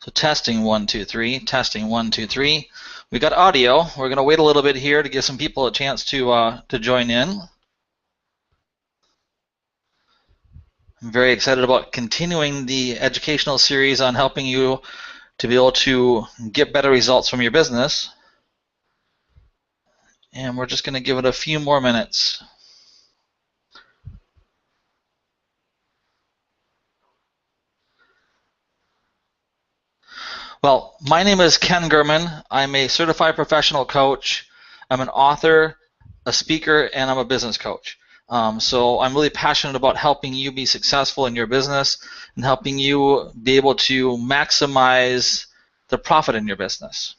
So testing 1 2 3, testing 1 2 3. We got audio. We're going to wait a little bit here to give some people a chance to join in. I'm very excited about continuing the educational series on helping you to be able to get better results from your business. And we're just going to give it a few more minutes. Well, my name is Ken Gurman. I'm a certified professional coach. I'm an author, a speaker, and I'm a business coach. So I'm really passionate about helping you be successful in your business and helping you be able to maximize the profit in your business.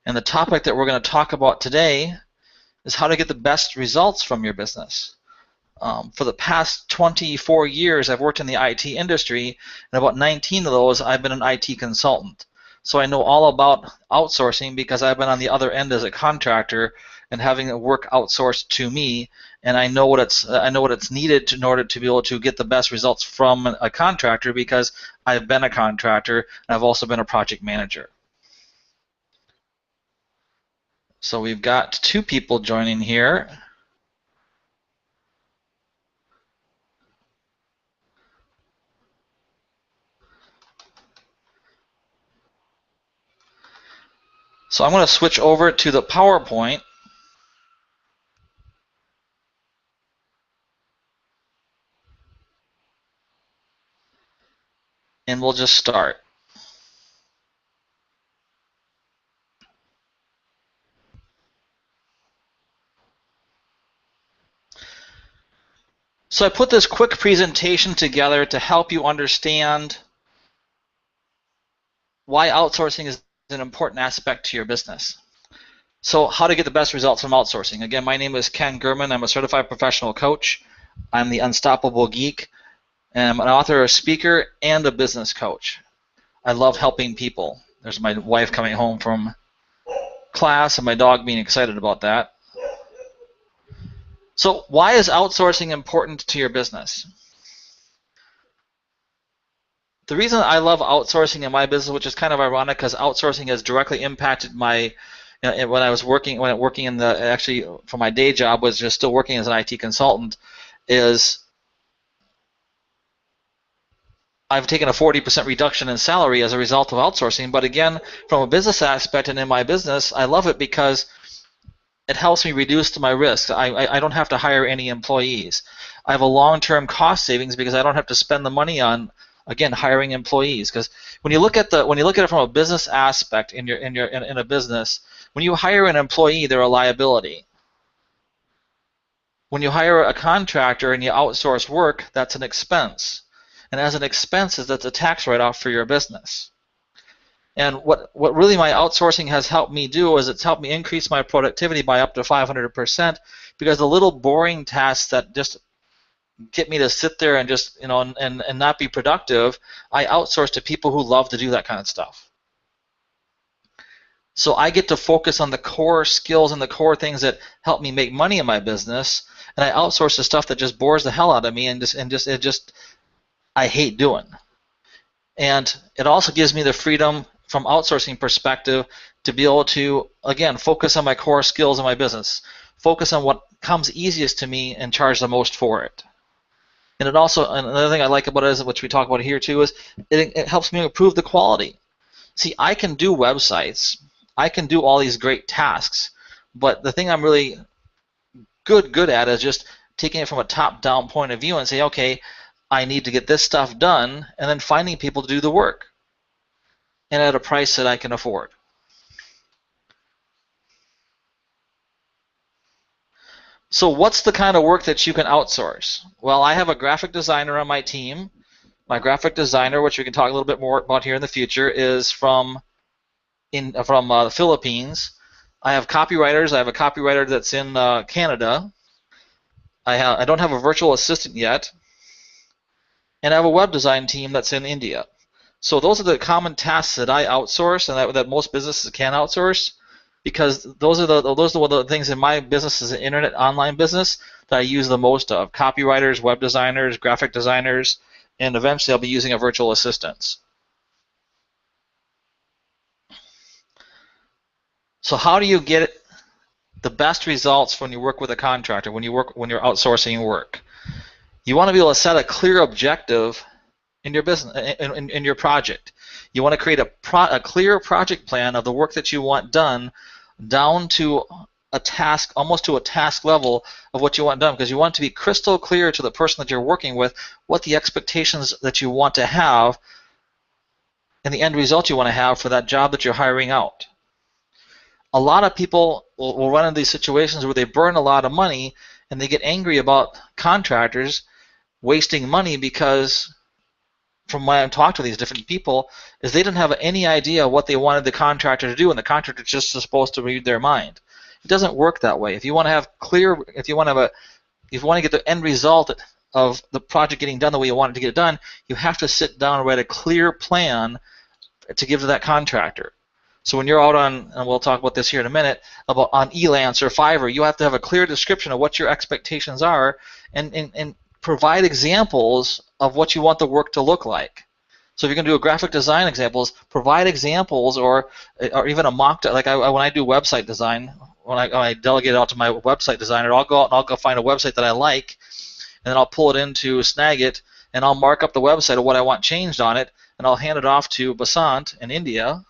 And the topic that we're going to talk about today is how to get the best results from your business. For the past 24 years, I've worked in the IT industry, and about 19 of those, I've been an IT consultant. So I know all about outsourcing because I've been on the other end as a contractor and having the work outsourced to me, and I know what it's needed in order to be able to get the best results from a contractor because I've been a contractor and I've also been a project manager. So we've got 2 people joining here. So I'm going to switch over to the PowerPoint. And we'll just start. So I put this quick presentation together to help you understand why outsourcing is an important aspect to your business. So how to get the best results from outsourcing. Again, my name is Ken Gurman. I'm a certified professional coach. I'm the Unstoppable Geek. And I'm an author, a speaker, and a business coach. I love helping people. There's my wife coming home from class and my dog being excited about that. So why is outsourcing important to your business? The reason I love outsourcing in my business, which is kind of ironic because outsourcing has directly impacted my, when I was working in the, actually for my day job was just still working as an IT consultant, is I've taken a 40% reduction in salary as a result of outsourcing. But again, from a business aspect and in my business, I love it because it helps me reduce my risk. I don't have to hire any employees. I have a long-term cost savings because I don't have to spend the money on, again, hiring employees. Because when you look at it from a business aspect in a business, when you hire an employee, they're a liability. When you hire a contractor and you outsource work, that's an expense. And as an expense, that's a tax write-off for your business. And what really my outsourcing has helped me do is it's helped me increase my productivity by up to 500% because the little boring tasks that just get me to sit there and just and not be productive, I outsource to people who love to do that kind of stuff. So I get to focus on the core skills and the core things that help me make money in my business, and I outsource the stuff that just bores the hell out of me and just I hate doing. And it also gives me the freedom from outsourcing perspective to be able to, again, focus on my core skills in my business, focus on what comes easiest to me and charge the most for it. And it also, another thing I like about it is, which we talk about here too, is it helps me improve the quality. See, I can do websites, I can do all these great tasks, but the thing I'm really good at is just taking it from a top-down point of view and say, okay, I need to get this stuff done, and then finding people to do the work, and at a price that I can afford. So what's the kind of work that you can outsource? Well, I have a graphic designer on my team. My graphic designer, which we can talk a little bit more about here in the future, is from the Philippines. I have copywriters. I have a copywriter that's in Canada. I don't have a virtual assistant yet. And I have a web design team that's in India. So those are the common tasks that I outsource and that most businesses can outsource, because those are the things in my business as an internet online business that I use the most of: copywriters, web designers, graphic designers, and eventually I'll be using a virtual assistant. So how do you get the best results when you work with a contractor, when you're outsourcing your work? You want to be able to set a clear objective in your business, in your project. You want to create a clear project plan of the work that you want done, down to a task, almost to a task level of what you want done, because you want to be crystal clear to the person that you're working with what the expectations that you want to have and the end result you want to have for that job that you're hiring out. A lot of people will run into these situations where they burn a lot of money and they get angry about contractors wasting money because, from when I've talked to these different people, is they didn't have any idea what they wanted the contractor to do, and the contractor is just supposed to read their mind. It doesn't work that way. If you want to have clear, if you want to get the end result of the project getting done the way you want it to get it done, you have to sit down and write a clear plan to give to that contractor. So when you're out on, and we'll talk about this here in a minute, about on Elance or Fiverr, you have to have a clear description of what your expectations are, and provide examples of what you want the work to look like. So if you're going to do a graphic design examples, provide examples, or even a mock. Like when I do website design, when I delegate it out to my website designer, I'll go out and I'll go find a website that I like, and then I'll pull it into Snagit, and I'll mark up the website of what I want changed on it, and I'll hand it off to Basant in India,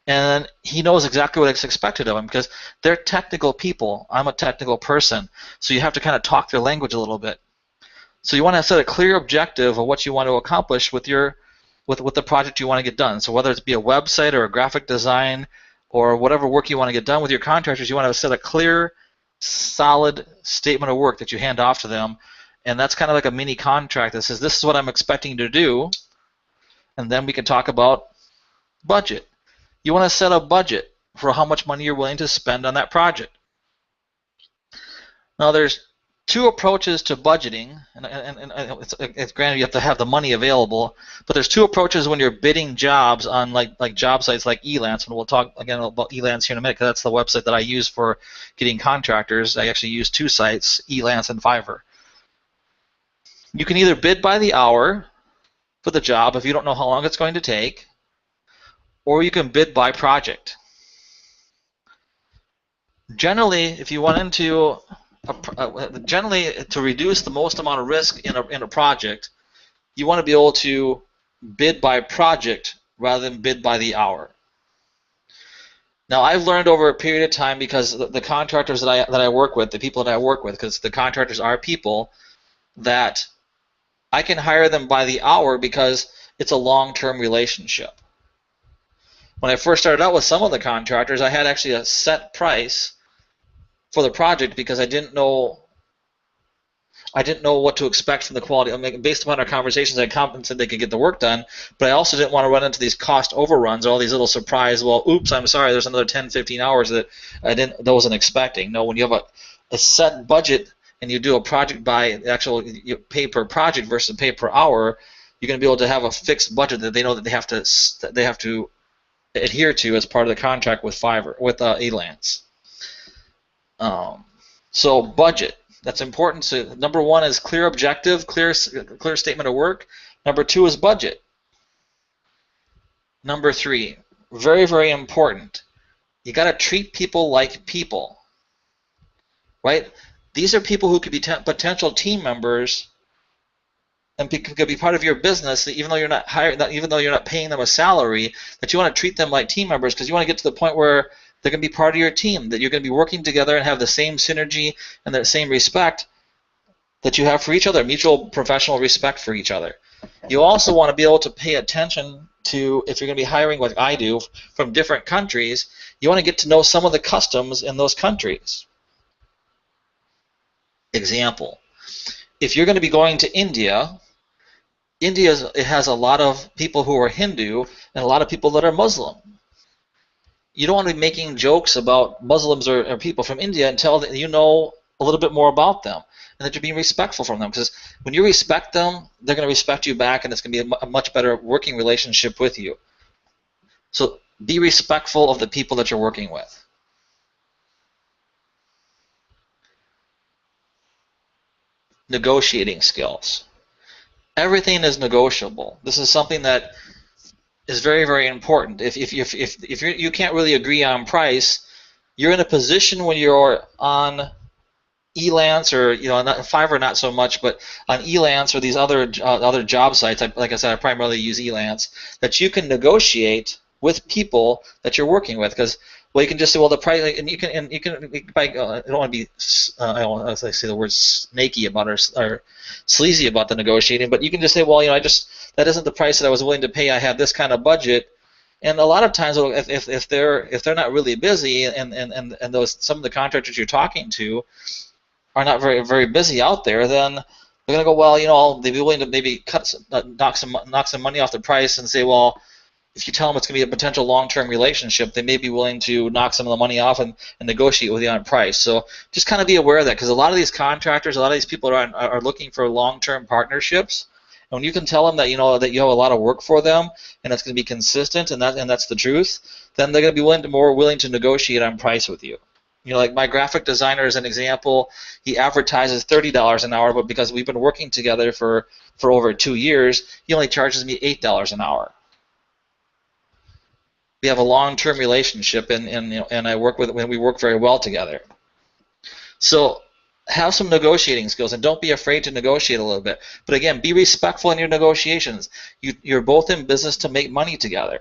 and he knows exactly what is expected of him, because they're technical people. I'm a technical person, so you have to kind of talk their language a little bit. So you want to set a clear objective of what you want to accomplish with the project you want to get done. So whether it be a website or a graphic design or whatever work you want to get done with your contractors, you want to set a clear, solid statement of work that you hand off to them, and that's kind of like a mini contract that says, this is what I'm expecting you to do, and then we can talk about budget. You want to set a budget for how much money you're willing to spend on that project. Now there's two approaches to budgeting, and it's granted you have to have the money available, but there's two approaches when you're bidding jobs on like job sites like Elance, and we'll talk again about Elance here in a minute, because that's the website that I use for getting contractors. I actually use two sites, Elance and Fiverr. You can either bid by the hour for the job if you don't know how long it's going to take, or you can bid by project. Generally, if you want into generally, to reduce the most amount of risk in a project, you want to be able to bid by project rather than bid by the hour. Now, I've learned over a period of time, because the contractors that I work with, the people that I work with, because the contractors are people, that I can hire them by the hour because it's a long-term relationship. When I first started out with some of the contractors, I had actually a set price for the project because I didn't know what to expect from the quality. I mean, based upon our conversations, I compensated they could get the work done, but I also didn't want to run into these cost overruns, all these little surprise, well, oops, I'm sorry, there's another 10, 15 hours that I wasn't expecting. No, when you have a set budget and you do a project by you pay per project versus pay per hour, you're going to be able to have a fixed budget that they know that they have to adhere to as part of the contract with Elance. So budget, that's important. So number one is clear objective, clear statement of work. Number two is budget. Number three, very, very important, you got to treat people like people, right? These are people who could be potential team members and could be part of your business, that even though you're not even though you're not paying them a salary, that you want to treat them like team members, because you want to get to the point where they're going to be part of your team, that you're going to be working together and have the same synergy and the same respect that you have for each other, mutual professional respect for each other. You also want to be able to pay attention to, if you're going to be hiring like I do from different countries, you want to get to know some of the customs in those countries. Example, if you're going to be going to India, it has a lot of people who are Hindu and a lot of people that are Muslim. You don't want to be making jokes about Muslims or people from India until you know a little bit more about them, and that you're being respectful from them. Because when you respect them, they're going to respect you back, and it's going to be a much better working relationship with you. So be respectful of the people that you're working with. Negotiating skills. Everything is negotiable. This is something that is very, very important. If you can't really agree on price, you're in a position when you're on Elance, or not Fiverr, not so much, but on Elance or these other job sites. Like I said, I primarily use Elance. That you can negotiate with people that you're working with, because you can just say, well, the price, and you can I don't want to be I don't want to say the word snaky about or sleazy about the negotiating, but you can just say, well, that isn't the price that I was willing to pay. I have this kind of budget. And a lot of times, if they're not really busy, and some of the contractors you're talking to are not very, very busy out there, then they're going to go, well, they'd be willing to maybe knock some money off the price and say, well, if you tell them it's going to be a potential long-term relationship, they may be willing to knock some of the money off and negotiate with you on price. So just kind of be aware of that, because a lot of these contractors, a lot of these people are looking for long-term partnerships. And when you can tell them that that you have a lot of work for them and it's going to be consistent, and that's the truth, then they're going to be more willing to negotiate on price with you. Like my graphic designer as an example, he advertises $30 an hour, but because we've been working together for over 2 years, he only charges me $8 an hour. We have a long-term relationship, and I work when we work very well together. So have some negotiating skills, and don't be afraid to negotiate a little bit. But again, be respectful in your negotiations. You're both in business to make money together.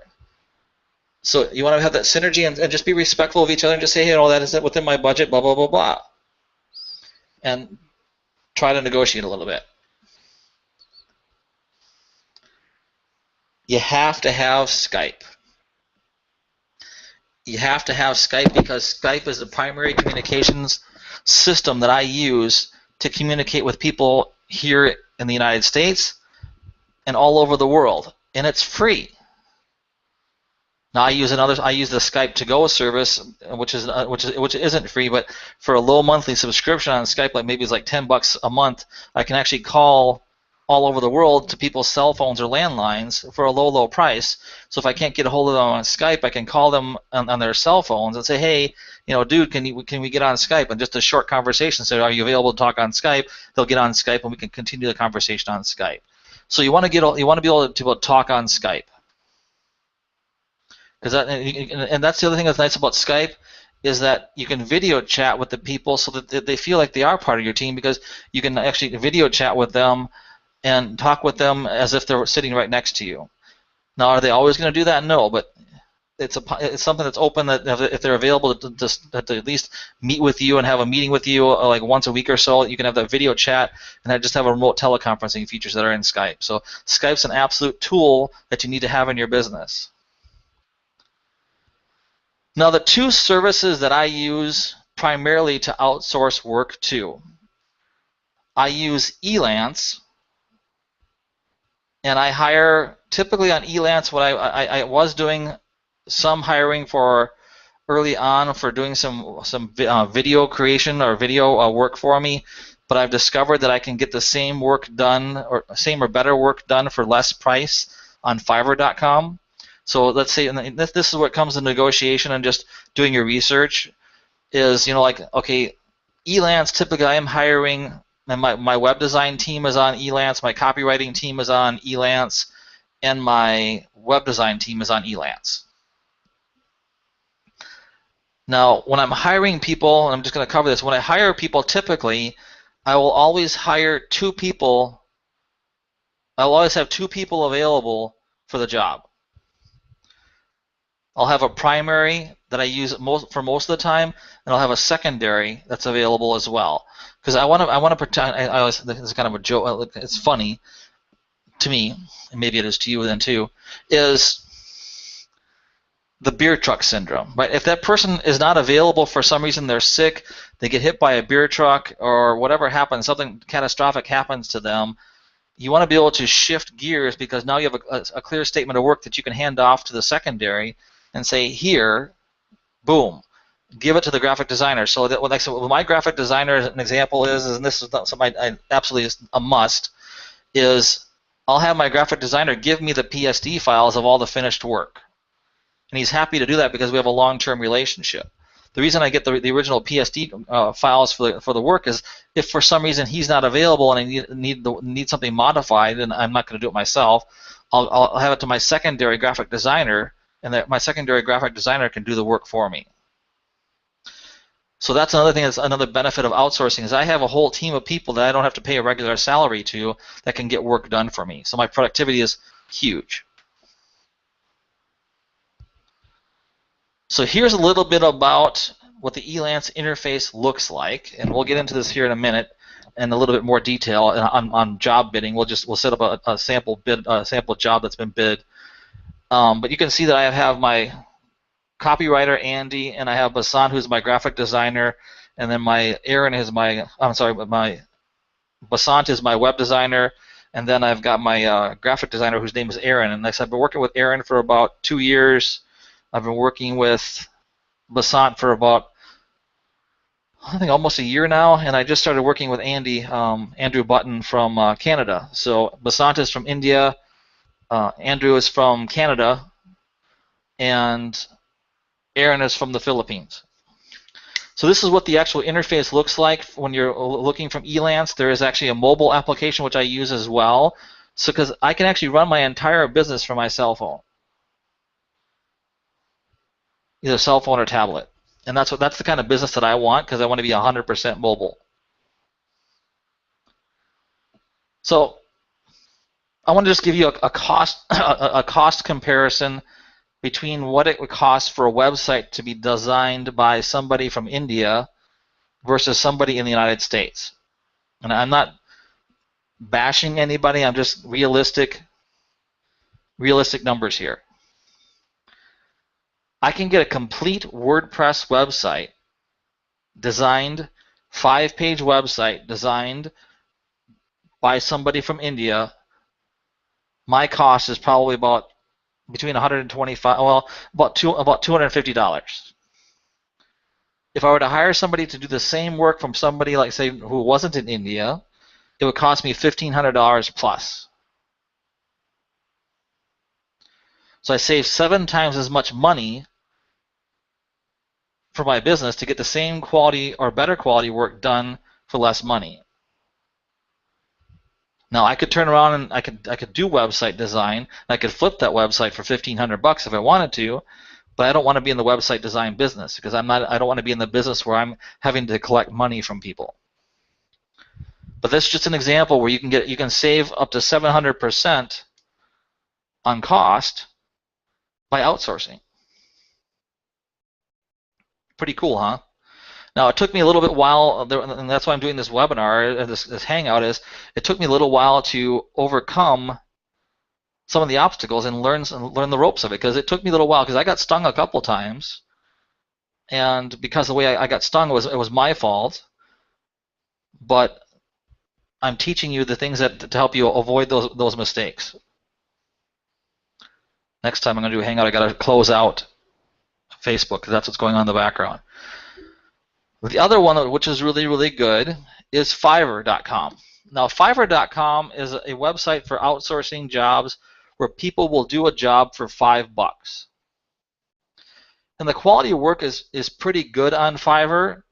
So you want to have that synergy, and just be respectful of each other, and just say, hey, that is within my budget, blah, blah, blah, blah. And try to negotiate a little bit. You have to have Skype. You have to have Skype, because Skype is the primary communications system that I use to communicate with people here in the United States and all over the world, and it's free. Now I use the Skype to Go service, which isn't free, but for a low monthly subscription on Skype, like maybe it's like $10 a month, I can actually call all over the world to people's cell phones or landlines for a low price. So if I can't get a hold of them on Skype, I can call them on their cell phones and say, hey, dude, can we get on Skype? And just a short conversation. So are you available to talk on Skype? They'll get on Skype, and we can continue the conversation on Skype. So you want to be able to talk on Skype. And that's the other thing that's nice about Skype, is that you can video chat with the people so that they feel like they are part of your team, because you can actually video chat with them and talk with them as if they're sitting right next to you. Now, are they always going to do that? No, but it's something that's open, that if they're available to at least meet with you and have a meeting with you like once a week or so, you can have that video chat and just have a remote teleconferencing features that are in Skype. So Skype's an absolute tool that you need to have in your business. Now, the two services that I use primarily to outsource work to, I use Elance, and I hire typically on Elance. What I was doing some hiring for early on for doing some video creation or video work for me, but I've discovered that I can get the same work done, or same or better work done for less price on Fiverr.com. So let's say, and this is what comes to negotiation and just doing your research, is okay, Elance, typically I am hiring, and my web design team is on Elance, my copywriting team is on Elance, and my web design team is on Elance. Now, when I'm hiring people, and I'm just going to cover this, when I hire people, typically I will always hire 2 people. I'll always have 2 people available for the job. I'll have a primary that I use for most of the time, and I'll have a secondary that's available as well. Because I want to pretend, I always, this is kind of a joke, it's funny to me, and maybe it is to you then too, is the beer truck syndrome, right? If that person is not available for some reason, they're sick, they get hit by a beer truck, or whatever happens, something catastrophic happens to them, you want to be able to shift gears, because now you have a clear statement of work that you can hand off to the secondary and say, here, boom, give it to the graphic designer. So that what my graphic designer, an example is, and this is something I absolutely is a must, is I'll have my graphic designer give me the PSD files of all the finished work. And he's happy to do that because we have a long-term relationship. The reason I get the original PSD files for the work is if for some reason he's not available and I need something modified, and I'm not going to do it myself, I'll have it to my secondary graphic designer, and that my secondary graphic designer can do the work for me. So that's another thing. That's another benefit of outsourcing is I have a whole team of people that I don't have to pay a regular salary to that can get work done for me. So my productivity is huge. So here's a little bit about what the Elance interface looks like, and we'll get into this here in a minute in a little bit more detail on job bidding. We'll set up a sample job that's been bid. But you can see that I have my copywriter Andy, and I have Basant, who's my graphic designer, and then my Aaron is my Basant is my web designer, and then I've got my graphic designer whose name is Aaron. And I've been working with Aaron for about 2 years. I've been working with Basant for about, I think, almost a year now, and I just started working with Andy, Andrew Button from Canada. So Basant is from India, Andrew is from Canada, and Aaron is from the Philippines. So this is what the actual interface looks like when you're looking from Elance. There is actually a mobile application which I use as well, so because I can actually run my entire business from my cell phone, either cell phone or tablet, and that's the kind of business that I want because I want to be 100% mobile. So I want to just give you a cost comparison between what it would cost for a website to be designed by somebody from India versus somebody in the United States. And I'm not bashing anybody, I'm just realistic numbers here. I can get a complete WordPress website designed, 5-page website designed by somebody from India. My cost is probably about between $125, well, about $250. If I were to hire somebody to do the same work from somebody like, say, who wasn't in India, it would cost me $1,500 plus. So I save 7 times as much money for my business to get the same quality or better quality work done for less money. Now I could turn around and I could do website design. I could flip that website for $1,500 if I wanted to, but I don't want to be in the website design business because I don't want to be in the business where I'm having to collect money from people. But that's just an example where you can save up to 700% on cost by outsourcing. Pretty cool, huh? Now, it took me a little bit while, and that's why I'm doing this webinar, this hangout, is it took me a little while to overcome some of the obstacles and learn the ropes of it, because it took me a little while, because I got stung a couple times, and because the way I got stung it was my fault, but I'm teaching you the things to help you avoid those mistakes. Next time I'm going to do a hangout, I got to close out Facebook, because that's what's going on in the background. The other one, which is really, really good, is Fiverr.com. Now, Fiverr.com is a website for outsourcing jobs where people will do a job for $5. And the quality of work is pretty good on Fiverr.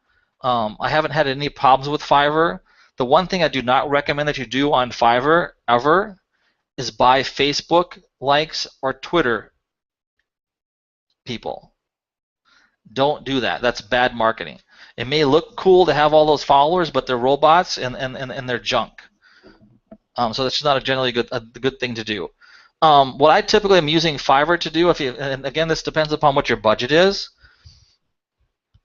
I haven't had any problems with Fiverr. The one thing I do not recommend that you do on Fiverr ever is buy Facebook likes or Twitter people. Don't do that. That's bad marketing. It may look cool to have all those followers, but they're robots and they're junk. So that's not generally a good thing to do. What I typically am using Fiverr to do, and again, this depends upon what your budget is.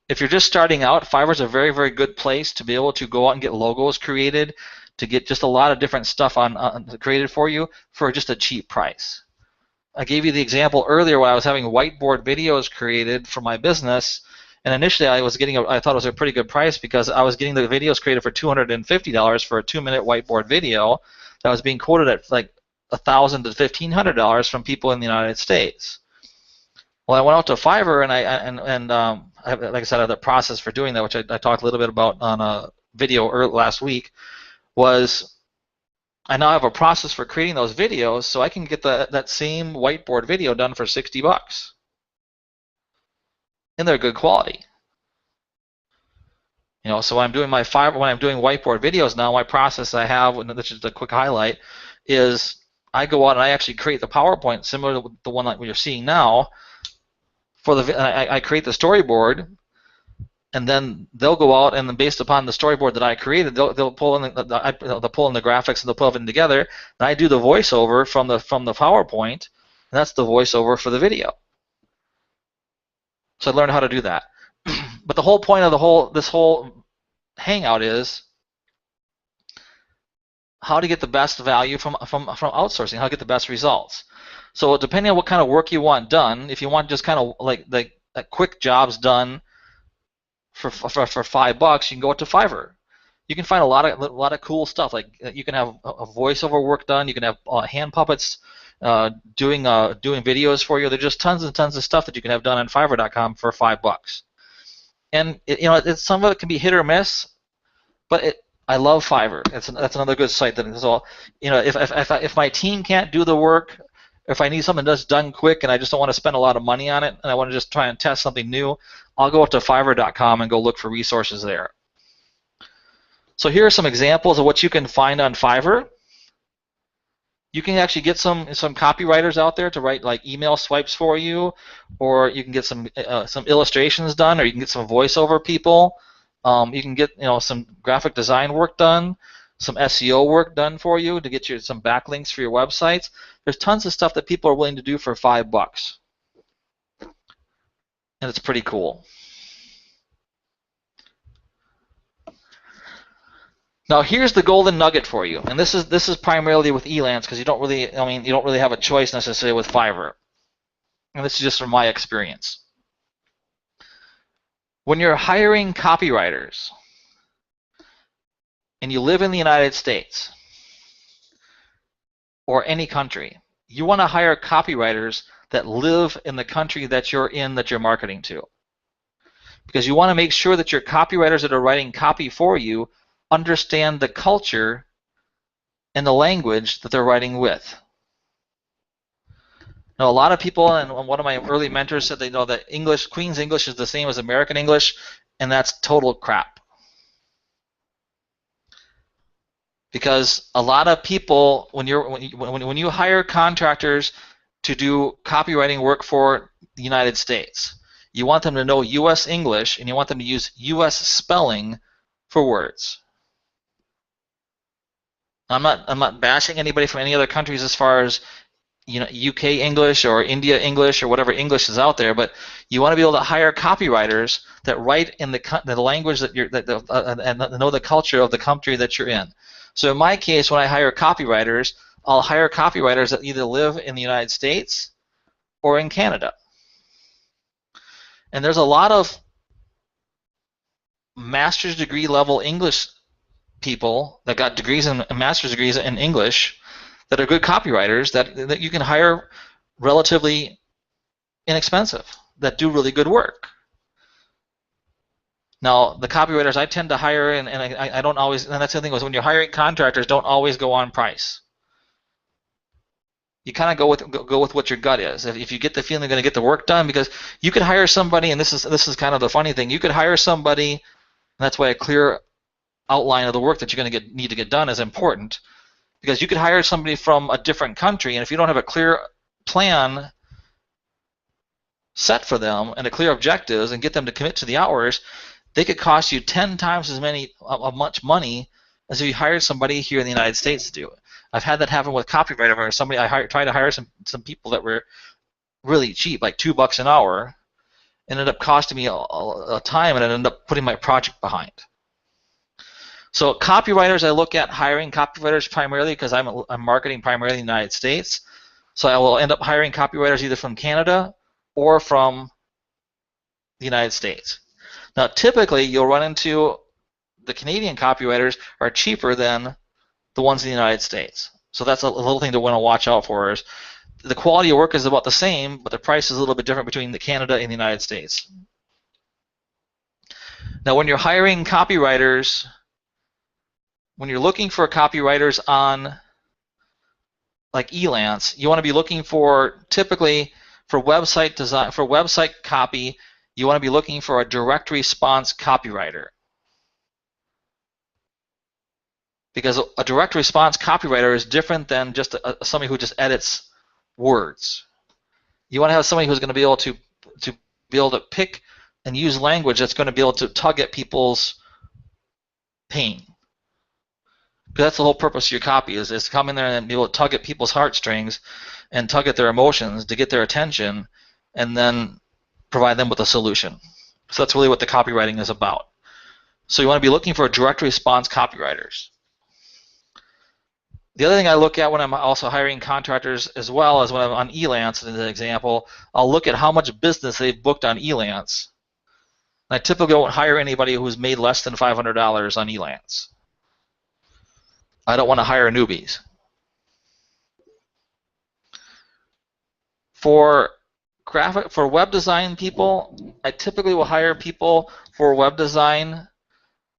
If you're just starting out, Fiverr's a very, very good place to be able to go out and get logos created, to get just a lot of different stuff created for you for just a cheap price. I gave you the example earlier when I was having whiteboard videos created for my business, and initially I thought it was a pretty good price because I was getting the videos created for $250 for a 2-minute whiteboard video that was being quoted at like $1,000 to $1,500 from people in the United States. Well, I went out to Fiverr and like I said, I have the process for doing that, which I talked a little bit about on a video last week. Was I now have a process for creating those videos, so I can get that same whiteboard video done for $60, and they're good quality. You know, so when I'm doing when I'm doing whiteboard videos now, my process I have, and this is a quick highlight, is I go out and I actually create the PowerPoint similar to the one that you're seeing now. I create the storyboard, and then they'll go out and then based upon the storyboard that I created, they'll pull in they'll pull in the graphics and they'll put them together. And I do the voiceover from the PowerPoint, and that's the voiceover for the video. So I learned how to do that. But the whole point of this whole hangout is how to get the best value from outsourcing, how to get the best results. So depending on what kind of work you want done, if you want just kind of like quick jobs done for $5, you can go to Fiverr. You can find a lot of cool stuff. Like you can have a voiceover work done. You can have hand puppets doing videos for you. There's just tons and tons of stuff that you can have done on Fiverr.com for $5. And some of it can be hit or miss, but I love Fiverr. That's another good site. If my team can't do the work, if I need something that's done quick and I just don't want to spend a lot of money on it and I want to just try and test something new, I'll go up to Fiverr.com and go look for resources there. So here are some examples of what you can find on Fiverr. You can actually get some copywriters out there to write like email swipes for you, or you can get some illustrations done, or you can get some voiceover people. You can get some graphic design work done, some SEO work done for you to get you some backlinks for your websites. There's tons of stuff that people are willing to do for $5, and it's pretty cool. Now here's the golden nugget for you, and this is primarily with Elance because you don't really have a choice necessarily with Fiverr, and this is just from my experience. When you're hiring copywriters and you live in the United States or any country, you want to hire copywriters that live in the country that you're in, that you're marketing to, because you want to make sure that your copywriters that are writing copy for you understand the culture and the language that they're writing with. Now, a lot of people, and one of my early mentors said they know that Queen's English is the same as American English, and that's total crap. Because a lot of people, when you hire contractors to do copywriting work for the United States, you want them to know U.S. English, and you want them to use U.S. spelling for words. I'm not bashing anybody from any other countries as far as UK English or India English or whatever English is out there, but you want to be able to hire copywriters that write in the language and know the culture of the country that you're in. So in my case, when I hire copywriters, I'll hire copywriters that either live in the United States or in Canada. And there's a lot of master's degree level English people that got degrees and master's degrees in English that are good copywriters that you can hire relatively inexpensive, that do really good work. Now, the copywriters I tend to hire, and I don't always, and that's the thing, is when you're hiring contractors, don't always go on price. You kind of go with what your gut is. If you get the feeling they're going to get the work done, because you could hire somebody, and this is kind of the funny thing, you could hire somebody, and that's why a clear outline of the work that you're going to need to get done is important, because you could hire somebody from a different country, and if you don't have a clear plan set for them and a clear objectives and get them to commit to the hours, they could cost you 10 times as much money as if you hired somebody here in the United States to do it. I've had that happen with copywriting, where tried to hire some people that were really cheap, like $2 an hour, and ended up costing me a time, and it ended up putting my project behind. So copywriters, I look at hiring copywriters primarily because I'm marketing primarily in the United States. So I will end up hiring copywriters either from Canada or from the United States. Now, typically, you'll run into the Canadian copywriters are cheaper than the ones in the United States. So that's a little thing to want to watch out for. Is the quality of work is about the same, but the price is a little bit different between the Canada and the United States. Now, when you're hiring copywriters, when you're looking for copywriters on like Elance, you want to be looking for, typically for website design, for website copy, you want to be looking for a direct response copywriter. Because a direct response copywriter is different than just somebody who just edits words. You want to have somebody who's going to be able to pick and use language that's going to be able to tug at people's pain. Because that's the whole purpose of your copy, is to come in there and be able to tug at people's heartstrings and tug at their emotions to get their attention, and then provide them with a solution. So that's really what the copywriting is about. So you want to be looking for direct response copywriters. The other thing I look at when I'm also hiring contractors, as well as when I'm on Elance, as an example, I'll look at how much business they've booked on Elance. I typically won't hire anybody who's made less than $500 on Elance. I don't want to hire newbies. For web design people, I typically will hire people for web design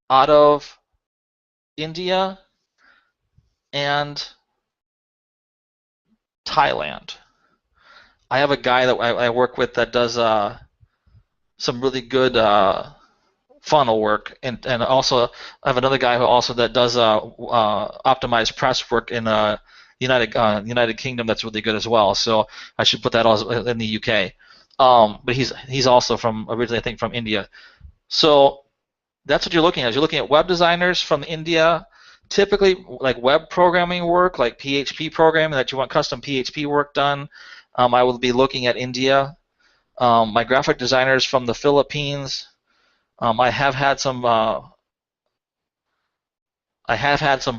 out of India and Thailand. I have a guy that I work with that does some really good funnel work, and also I have another guy who also that does optimized press work in United Kingdom that's really good as well. So I should put that also in the UK. But he's also originally I think from India. So that's what you're looking at. You're looking at web designers from India, typically like web programming work, like PHP programming that you want custom PHP work done. I will be looking at India. My graphic designers from the Philippines. I have had some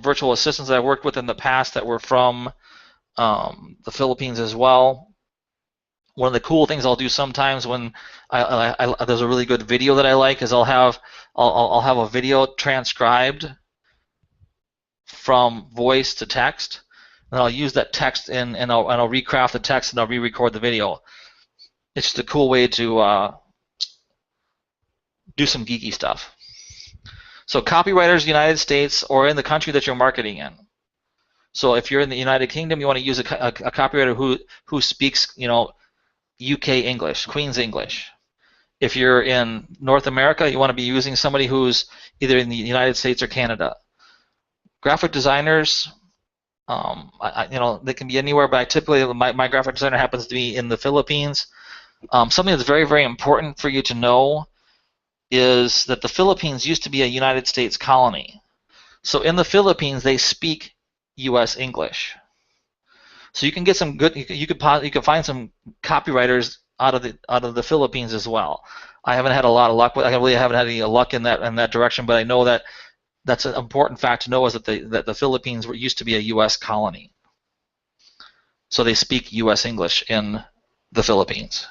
virtual assistants that I worked with in the past that were from the Philippines as well. One of the cool things I'll do sometimes when there's a really good video that I like is I'll have a video transcribed from voice to text, and I'll use that text and I'll recraft the text and I'll re-record the video. It's just a cool way to do some geeky stuff. So copywriters, United States, or in the country that you're marketing in. So if you're in the United Kingdom, you want to use a copywriter who speaks, UK English, Queen's English. If you're in North America, you want to be using somebody who's either in the United States or Canada. Graphic designers, they can be anywhere, but typically my graphic designer happens to be in the Philippines. Something that's very, very important for you to know is that the Philippines used to be a United States colony. So in the Philippines, they speak U.S. English. So you can get some good. You could find some copywriters out of the Philippines as well. I haven't had a lot of luck with. I really haven't had any luck in that direction, but I know that that's an important fact to know, is that the Philippines used to be a U.S. colony. So they speak U.S. English in the Philippines.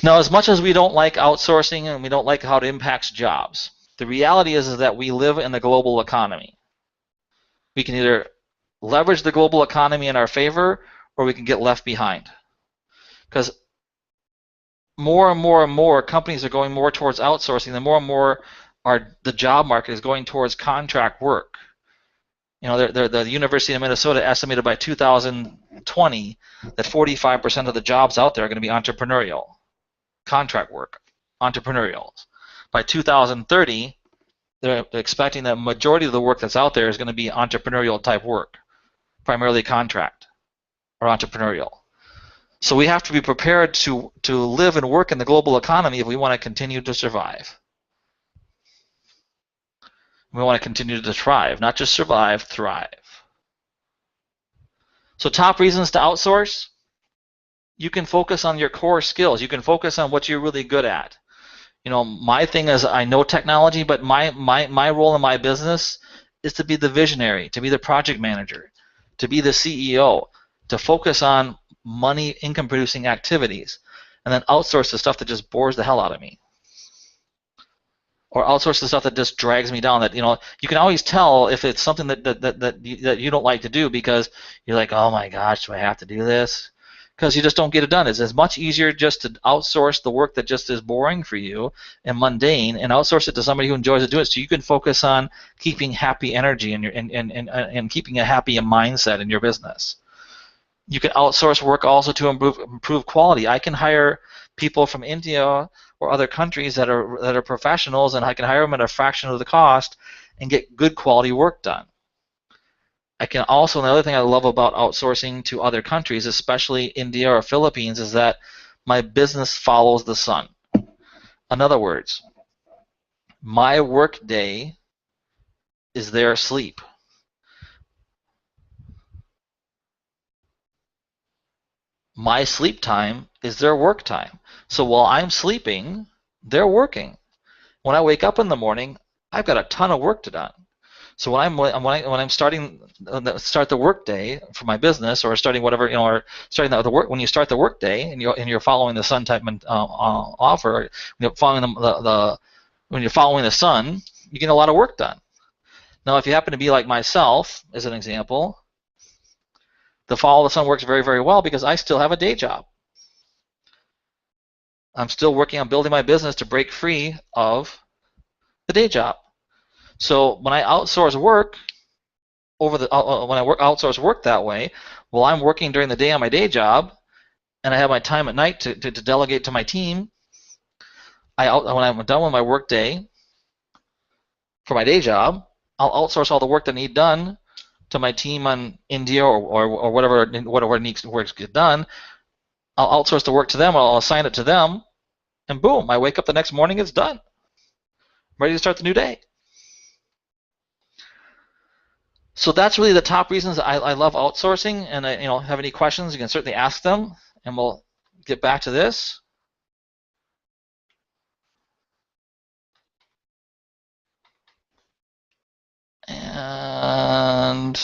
Now, as much as we don't like outsourcing and we don't like how it impacts jobs, the reality is that we live in the global economy. We can either leverage the global economy in our favor, or we can get left behind. Because more and more and more companies are going more towards outsourcing, and more the job market is going towards contract work. The University of Minnesota estimated by 2020 that 45% of the jobs out there are going to be entrepreneurial. Contract work, entrepreneurial. By 2030, they're expecting that majority of the work that's out there is going to be entrepreneurial type work, primarily contract or entrepreneurial. So we have to be prepared to live and work in the global economy if we want to continue to survive. We want to continue to thrive, not just survive, thrive. So top reasons to outsource. You can focus on your core skills. You can focus on what you're really good at. My thing is I know technology, but my role in my business is to be the visionary, to be the project manager, to be the CEO, to focus on money income producing activities, and then outsource the stuff that just bores the hell out of me. Or outsource the stuff that just drags me down. That you can always tell if it's something that you don't like to do, because you're like, oh my gosh, do I have to do this? Because you just don't get it done. It's much easier just to outsource the work that just is boring for you and mundane, and outsource it to somebody who enjoys to do it, so you can focus on keeping happy energy and keeping a happy mindset in your business. You can outsource work also to improve quality. I can hire people from India or other countries that are professionals, and I can hire them at a fraction of the cost, and get good quality work done. I can also, another thing I love about outsourcing to other countries, especially India or Philippines, is that my business follows the sun. In other words, my work day is their sleep. My sleep time is their work time. So while I'm sleeping, they're working. When I wake up in the morning, I've got a ton of work to do. So when I'm starting start the work day for my business, or starting whatever, or starting the work, when you start the work day and you're following the sun type offer, following when you're following the sun, you get a lot of work done. Now, if you happen to be like myself, as an example, the follow the sun works very, very well because I still have a day job. I'm still working on building my business to break free of the day job. So when I outsource work outsource work that way, well, I'm working during the day on my day job, and I have my time at night to delegate to my team. When I'm done with my work day for my day job, I'll outsource all the work that I need done to my team on India or whatever needs work to get done. I'll outsource the work to them. I'll assign it to them, and boom, I wake up the next morning, it's done. I'm ready to start the new day. So that's really the top reasons I love outsourcing. And have any questions, you can certainly ask them, and we'll get back to this. And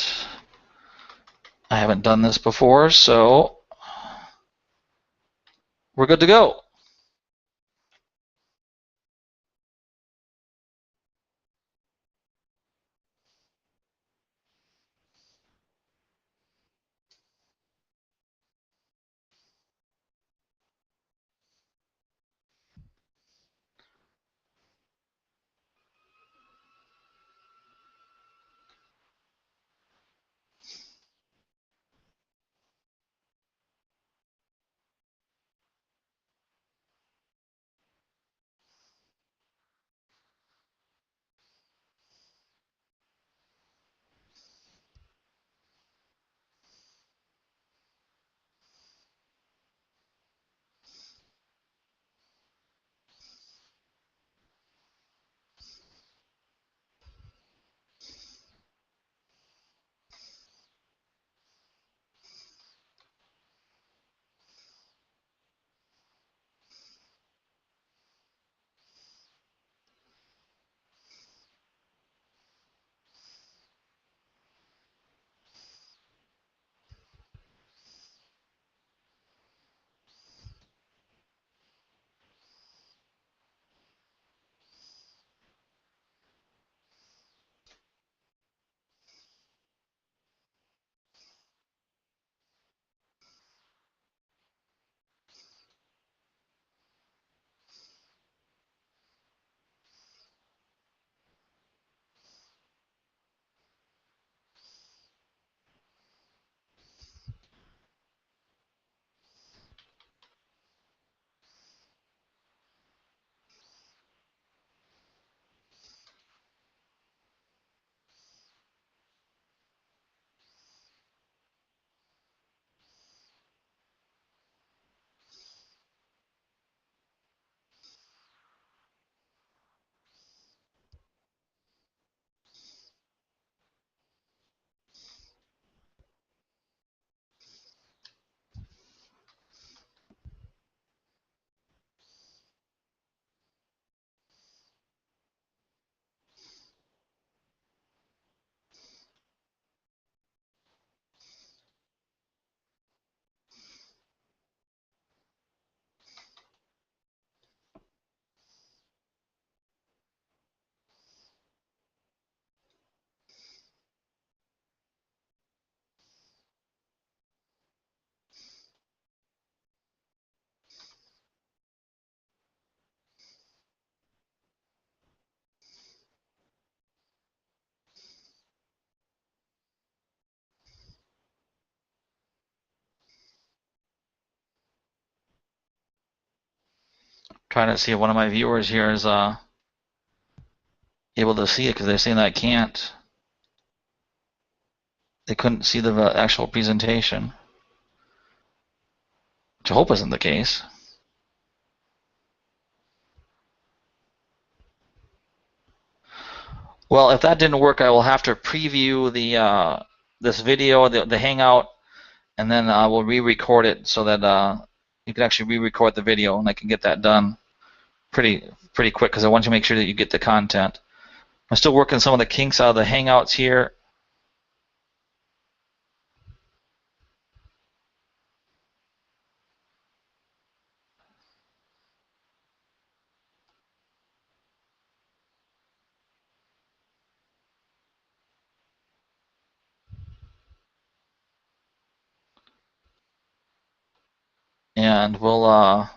I haven't done this before, so we're good to go. Trying to see if one of my viewers here is able to see it because they're saying that I can't. They couldn't see the actual presentation, which I hope isn't the case. Well, if that didn't work, I will have to preview the this video, the Hangout, and then I will re-record it so that you can actually re-record the video, and I can get that done pretty quick because I want to make sure that you get the content. I'm still working some of the kinks out of the Hangouts here. And we'll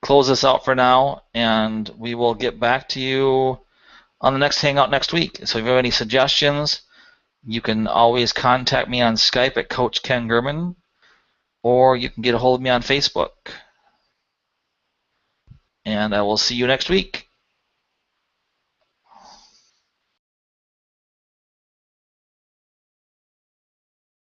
close this out for now, and we will get back to you on the next Hangout next week. So if you have any suggestions, you can always contact me on Skype at Coach Ken German, or you can get a hold of me on Facebook. And I will see you next week.